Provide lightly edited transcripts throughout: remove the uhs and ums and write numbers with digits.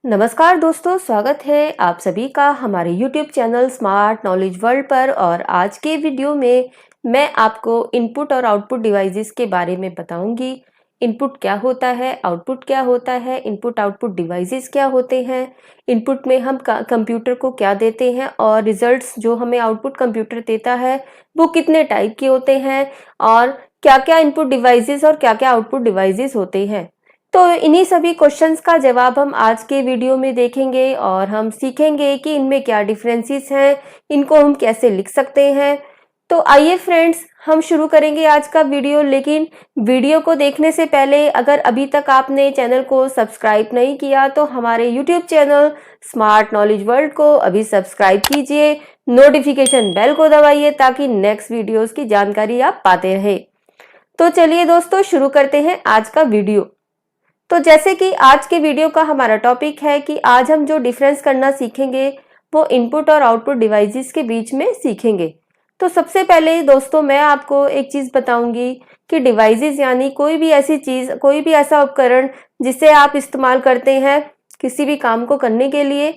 नमस्कार दोस्तों, स्वागत है आप सभी का हमारे YouTube channel smart knowledge world पर। और आज के वीडियो में मैं आपको इनपुट और आउटपुट डिवाइसेस के बारे में बताऊंगी। इनपुट क्या होता है, आउटपुट क्या होता है, इनपुट आउटपुट डिवाइसेस क्या होते हैं, इनपुट में हम कंप्यूटर को क्या देते हैं और रिजल्ट्स जो हमें आउटपुट कंप्यूटर देता है वो कितने टाइप के होते हैं, और क्या क्या इनपुट डिवाइसेस और क्या क्या आउटपुट डिवाइसेस होते हैं। तो इन्हीं सभी क्वेश्चंस का जवाब हम आज के वीडियो में देखेंगे और हम सीखेंगे कि इनमें क्या डिफरेंसेस हैं, इनको हम कैसे लिख सकते हैं। तो आइए फ्रेंड्स, हम शुरू करेंगे आज का वीडियो। लेकिन वीडियो को देखने से पहले अगर अभी तक आपने चैनल को सब्सक्राइब नहीं किया तो हमारे YouTube channel smart knowledge world को अभी सब्सक्राइब कीजिए, नोटिफिकेशन बेल को दबाइए ताकि नेक्स्ट वीडियोस की जानकारी आप पाते रहे। तो चलिए दोस्तों, शुरू करते हैं आज का वीडियो। तो जैसे कि आज के वीडियो का हमारा टॉपिक है कि आज हम जो डिफरेंस करना सीखेंगे वो इनपुट और आउटपुट डिवाइसेस के बीच में सीखेंगे। तो सबसे पहले दोस्तों मैं आपको एक चीज़ बताऊंगी कि डिवाइसेस यानी कोई भी ऐसी चीज़, कोई भी ऐसा उपकरण जिसे आप इस्तेमाल करते हैं किसी भी काम को करने के लिए,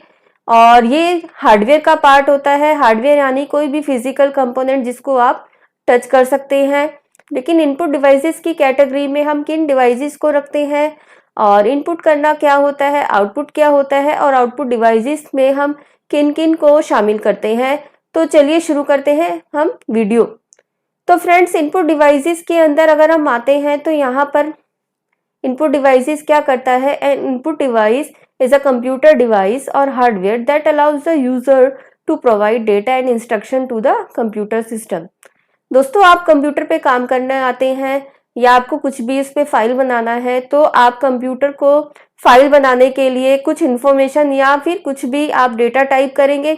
और ये हार्डवेयर का पार्ट होता है। हार्डवेयर यानी कोई भी फिजिकल कंपोनेंट जिसको आप टच कर सकते हैं। लेकिन इनपुट डिवाइसेस की कैटेगरी में हम किन डिवाइसेस को रखते हैं, और इनपुट करना क्या होता है, आउटपुट क्या होता है, और आउटपुट डिवाइसेस में हम किन किन को शामिल करते हैं। तो चलिए शुरू करते हैं हम वीडियो। तो फ्रेंड्स, इनपुट डिवाइसेस के अंदर अगर हम आते हैं तो यहाँ पर इनपुट डिवाइसेस क्या करता है। An input device is a computer device और hardware that allows the user to provide data and instruction to the computer system. दोस्तों, आप कंप्यूटर पे काम करने आते हैं या आपको कुछ भी इस पे फाइल बनाना है, तो आप कंप्यूटर को फाइल बनाने के लिए कुछ इन्फॉर्मेशन या फिर कुछ भी आप डेटा टाइप करेंगे।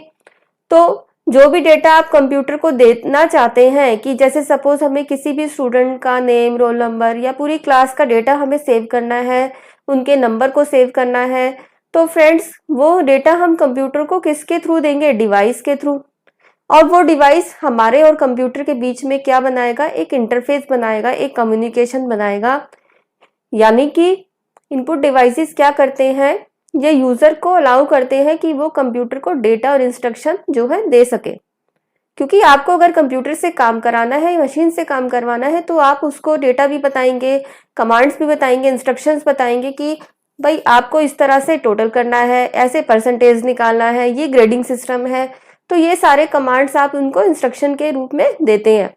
तो जो भी डेटा आप कंप्यूटर को देना चाहते हैं, कि जैसे सपोज हमें किसी भी स्टूडेंट का नेम, रोल नंबर या पूरी क्लास का डेटा हमें सेव करना है, उनके नंबर को सेव करना है, तो फ्रेंड्स वो डेटा हम कंप्यूटर को किसके थ्रू देंगे, डिवाइस के थ्रू। और वो डिवाइस हमारे और कंप्यूटर के बीच में क्या बनाएगा, एक इंटरफेस बनाएगा, एक कम्युनिकेशन बनाएगा। यानी कि इनपुट डिवाइसेस क्या करते हैं, ये यूजर को अलाउ करते हैं कि वो कंप्यूटर को डेटा और इंस्ट्रक्शन जो है दे सके। क्योंकि आपको अगर कंप्यूटर से काम कराना है, मशीन से काम करवाना है, तो आप उसको डेटा भी बताएंगे, कमांड्स भी बताएंगे, इंस्ट्रक्शंस बताएंगे कि भाई आपको इस तरह से टोटल करना है, ऐसे परसेंटेज निकालना है, ये ग्रेडिंग सिस्टम है। तो ये सारे कमांड्स आप उनको इंस्ट्रक्शन के रूप में देते हैं।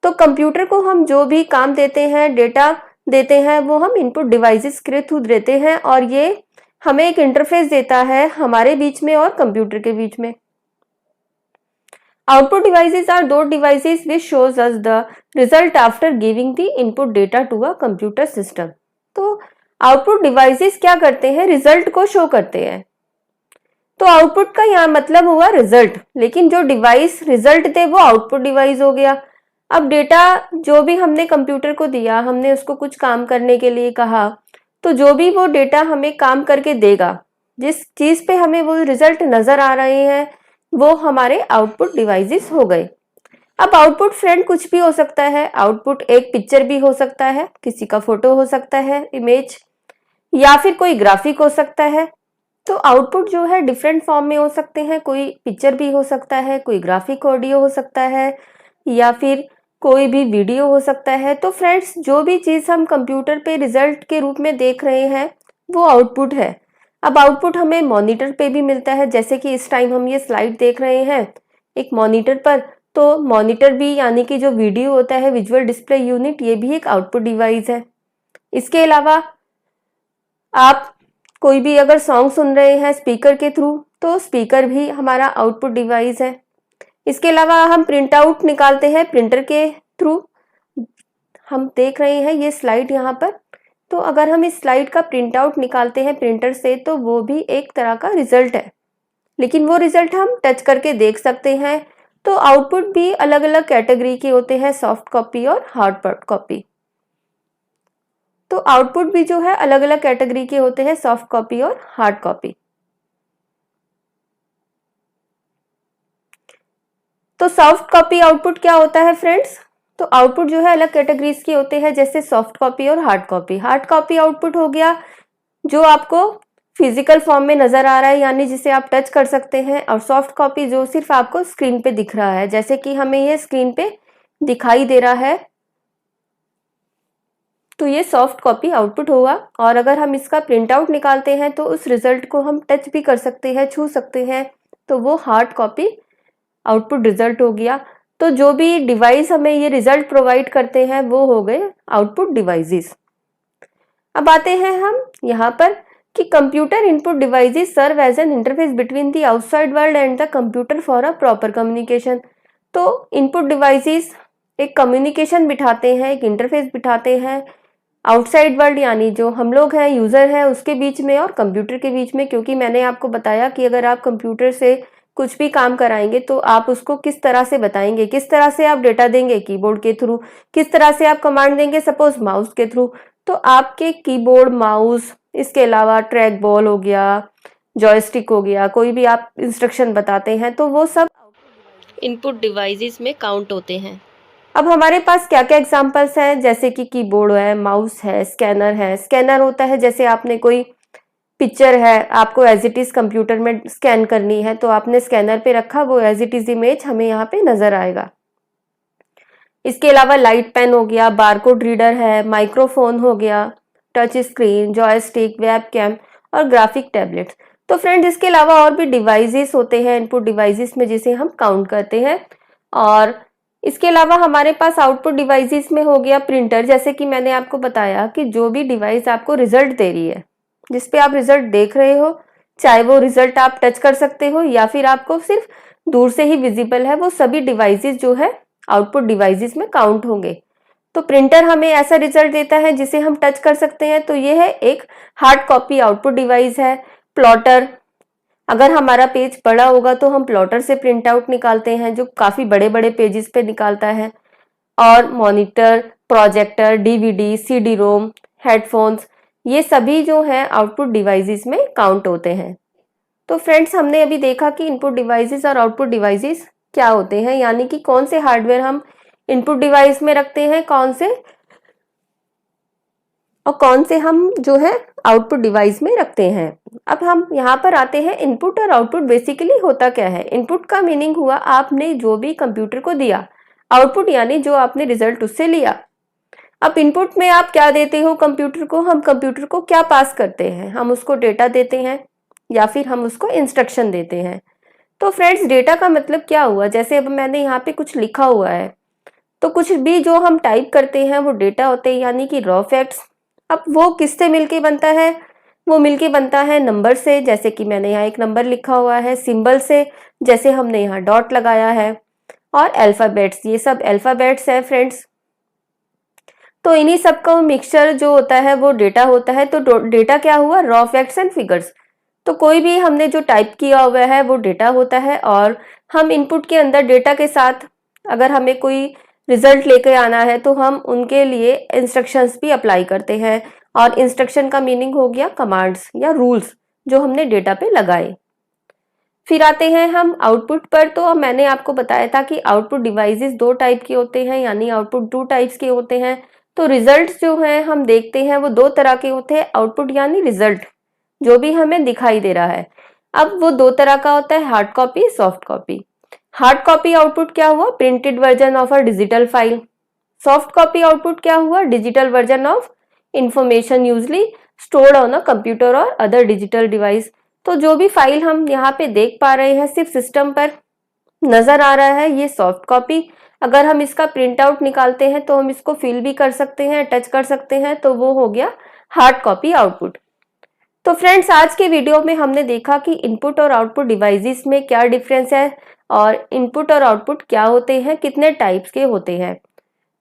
तो कंप्यूटर को हम जो भी काम देते हैं, डेटा देते हैं, वो हम इनपुट डिवाइसेस के थ्रू देते हैं, और ये हमें एक इंटरफेस देता है हमारे बीच में और कंप्यूटर के बीच में। आउटपुट डिवाइसेस आर दो devices which shows us the result after giving the input data to a computer system. तो आउटपुट डिवाइसेस क्या करते हैं, रिजल्ट को शो करते हैं। तो आउटपुट का यहाँ मतलब हुआ रिजल्ट, लेकिन जो डिवाइस रिजल्ट दे वो आउटपुट डिवाइस हो गया। अब डेटा जो भी हमने कंप्यूटर को दिया, हमने उसको कुछ काम करने के लिए कहा, तो जो भी वो डेटा हमें काम करके देगा, जिस चीज पे हमें वो रिजल्ट नजर आ रहे हैं, वो हमारे आउटपुट डिवाइसेस हो गए। अब आउटपुट फ्रेंड कुछ भी हो सकता है। आउटपुट एक पिक्चर भी हो सकता है, किसी का फोटो हो सकता है, इमेज, या फिर कोई ग्राफिक हो सकता है। तो आउटपुट जो है डिफरेंट फॉर्म में हो सकते हैं। कोई पिक्चर भी हो सकता है, कोई ग्राफिक ऑडियो हो सकता है, या फिर कोई भी वीडियो हो सकता है। तो फ्रेंड्स, जो भी चीज़ हम कंप्यूटर पे रिजल्ट के रूप में देख रहे हैं वो आउटपुट है। अब आउटपुट हमें मॉनिटर पे भी मिलता है, जैसे कि इस टाइम हम ये स्लाइड देख रहे हैं एक मॉनिटर पर। तो मॉनिटर भी यानी कि जो वीडियो होता है, विजुअल डिस्प्ले यूनिट, ये भी एक आउटपुट डिवाइस है। इसके अलावा आप कोई भी अगर सॉन्ग सुन रहे हैं स्पीकर के थ्रू, तो स्पीकर भी हमारा आउटपुट डिवाइस है। इसके अलावा हम प्रिंट आउट निकालते हैं प्रिंटर के थ्रू। हम देख रहे हैं ये स्लाइड यहाँ पर। तो अगर हम इस स्लाइड का प्रिंट आउट निकालते हैं प्रिंटर से, तो वो भी एक तरह का रिजल्ट है, लेकिन वो रिजल्ट हम टच करके देख सकते हैं। तो आउटपुट भी अलग अलग कैटेगरी के होते हैं, सॉफ्ट कॉपी और हार्ड कॉपी। तो आउटपुट भी जो है अलग अलग कैटेगरी के होते हैं, सॉफ्ट कॉपी और हार्ड कॉपी। तो सॉफ्ट कॉपी आउटपुट क्या होता है फ्रेंड्स? तो आउटपुट जो है अलग कैटेगरीज के होते हैं, जैसे सॉफ्ट कॉपी और hard copy. Hard copy output हो गया जो आपको फिजिकल फॉर्म में नज़र आ रहा है, यानी जिसे आप टच कर सकते हैं, और सॉफ्ट कॉपी जो सिर्फ आपको स्क्रीन पे दिख रहा है, जैसे कि हमें ये स्क्रीन पे दिखाई दे रहा है, तो ये सॉफ्ट कॉपी आउटपुट होगा। और अगर हम इसका प्रिंट आउट निकालते हैं तो उस रिजल्ट को हम टच भी कर सकते हैं, छू सकते हैं, तो वो हार्ड कॉपी आउटपुट रिजल्ट हो गया। तो जो भी डिवाइस हमें ये रिजल्ट प्रोवाइड करते हैं वो हो गए आउटपुट डिवाइसेस। अब आते हैं हम यहाँ पर कि computer input devices serve as an interface between the outside world and the computer for a proper communication. तो इनपुट डिवाइसेस एक कम्युनिकेशन बिठाते हैं, एक इंटरफेस बिठाते हैं आउटसाइड वर्ल्ड यानी जो हम लोग हैं, यूजर है, उसके बीच में और कंप्यूटर के बीच में। क्योंकि मैंने आपको बताया कि अगर आप कंप्यूटर से कुछ भी काम कराएंगे तो आप उसको किस तरह से बताएंगे, किस तरह से आप डेटा देंगे, कीबोर्ड के थ्रू, किस तरह से आप कमांड देंगे, सपोज माउस के थ्रू। तो आपके कीबोर्ड, माउस, इसके अलावा ट्रैक बॉल हो गया, जॉयस्टिक हो गया, कोई भी आप इंस्ट्रक्शन बताते हैं तो वो सब इनपुट डिवाइसेस में काउंट होते हैं। अब हमारे पास क्या क्या एग्जांपल्स हैं, जैसे कि कीबोर्ड है, माउस है, स्कैनर है। स्कैनर होता है जैसे आपने कोई पिक्चर है, आपको एज इट इज कंप्यूटर में स्कैन करनी है, तो आपने स्कैनर पे रखा, वो एज इट इज इमेज हमें यहाँ पे नजर आएगा। इसके अलावा लाइट पेन हो गया, बारकोड रीडर है, माइक्रोफोन हो गया, टच स्क्रीन, जॉयस्टिक, वेबकैम और ग्राफिक टैबलेट। तो फ्रेंड्स इसके अलावा और भी डिवाइसेस होते हैं इनपुट डिवाइसेस में जिसे हम काउंट करते हैं। और इसके अलावा हमारे पास आउटपुट डिवाइसेस में हो गया प्रिंटर। जैसे कि मैंने आपको बताया कि जो भी डिवाइस आपको रिजल्ट दे रही है, जिसपे आप रिजल्ट देख रहे हो, चाहे वो रिजल्ट आप टच कर सकते हो या फिर आपको सिर्फ दूर से ही विजिबल है, वो सभी डिवाइसेस जो है आउटपुट डिवाइसेस में काउंट होंगे। तो प्रिंटर हमें ऐसा रिजल्ट देता है जिसे हम टच कर सकते हैं, तो ये है एक हार्ड कॉपी आउटपुट डिवाइस है। प्लॉटर, अगर हमारा पेज बड़ा होगा तो हम प्लॉटर से प्रिंट आउट निकालते हैं, जो काफी बड़े बड़े पेजेस पे निकालता है। और monitor, projector, DVD, CD ROM, headphones, ये सभी जो है आउटपुट डिवाइसेस में काउंट होते हैं। तो फ्रेंड्स हमने अभी देखा कि इनपुट डिवाइसेस और आउटपुट डिवाइसेस क्या होते हैं, यानी कि कौन से हार्डवेयर हम इनपुट डिवाइस में रखते हैं, कौन से हम जो है आउटपुट डिवाइस में रखते हैं। अब हम यहाँ पर आते हैं इनपुट और आउटपुट बेसिकली होता क्या है। इनपुट का मीनिंग हुआ आपने जो भी कंप्यूटर को दिया, आउटपुट यानी जो आपने रिजल्ट उससे लिया। अब इनपुट में आप क्या देते हो कंप्यूटर को, हम कंप्यूटर को क्या पास करते हैं, हम उसको डेटा देते हैं या फिर हम उसको इंस्ट्रक्शन देते हैं। तो फ्रेंड्स डेटा का मतलब क्या हुआ, जैसे अब मैंने यहाँ पे कुछ लिखा हुआ है, तो कुछ भी जो हम टाइप करते हैं वो डेटा होते हैं, यानी कि रॉ फैक्ट्स। अब वो किससे मिलके बनता है, वो मिलके बनता है नंबर से, जैसे कि मैंने यहाँ एक नंबर लिखा हुआ है, सिंबल से, जैसे हमने यहाँ डॉट लगाया है, और अल्फाबेट्स, ये सब अल्फाबेट्स है फ्रेंड्स। तो इन्हीं सब का मिक्सचर जो होता है वो डेटा होता है। तो डेटा क्या हुआ, रॉ फैक्ट्स एंड फिगर्स। तो कोई भी हमने जो टाइप किया हुआ है वो डेटा होता है, और हम इनपुट के अंदर डेटा के साथ अगर हमें कोई रिजल्ट लेके आना है तो हम उनके लिए इंस्ट्रक्शंस भी अप्लाई करते हैं। और इंस्ट्रक्शन का मीनिंग हो गया कमांड्स या रूल्स जो हमने डेटा पे लगाए। फिर आते हैं हम आउटपुट पर। तो मैंने आपको बताया था कि आउटपुट डिवाइसेस दो टाइप के होते हैं, यानी आउटपुट टू टाइप्स के होते हैं। तो रिजल्ट जो है हम देखते हैं वो दो तरह के होते हैं, आउटपुट यानी रिजल्ट जो भी हमें दिखाई दे रहा है। अब वो दो तरह का होता है, hard copy, soft copy. Hard copy output क्या हुआ, printed version of a digital file. Soft copy output क्या हुआ, digital version of information usually stored on a computer और अदर डिजिटल डिवाइस। तो जो भी फाइल हम यहाँ पे देख पा रहे हैं सिर्फ सिस्टम पर नजर आ रहा है, ये सॉफ्ट कॉपी। अगर हम इसका प्रिंट आउट निकालते हैं तो हम इसको फिल भी कर सकते हैं, टच कर सकते हैं, तो वो हो गया हार्ड कॉपी आउटपुट। तो फ्रेंड्स आज के वीडियो में हमने देखा कि इनपुट और आउटपुट डिवाइसेस में क्या डिफरेंस है, और इनपुट और आउटपुट क्या होते हैं, कितने टाइप्स के होते हैं।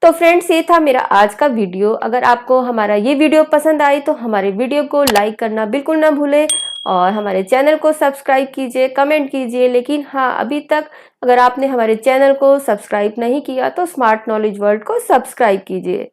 तो फ्रेंड्स ये था मेरा आज का वीडियो। अगर आपको हमारा ये वीडियो पसंद आई तो हमारे वीडियो को लाइक करना बिल्कुल ना भूलें, और हमारे चैनल को सब्सक्राइब कीजिए, कमेंट कीजिए। लेकिन हाँ, अभी तक अगर आपने हमारे चैनल को सब्सक्राइब नहीं किया तो स्मार्ट नॉलेज वर्ल्ड को सब्सक्राइब कीजिए।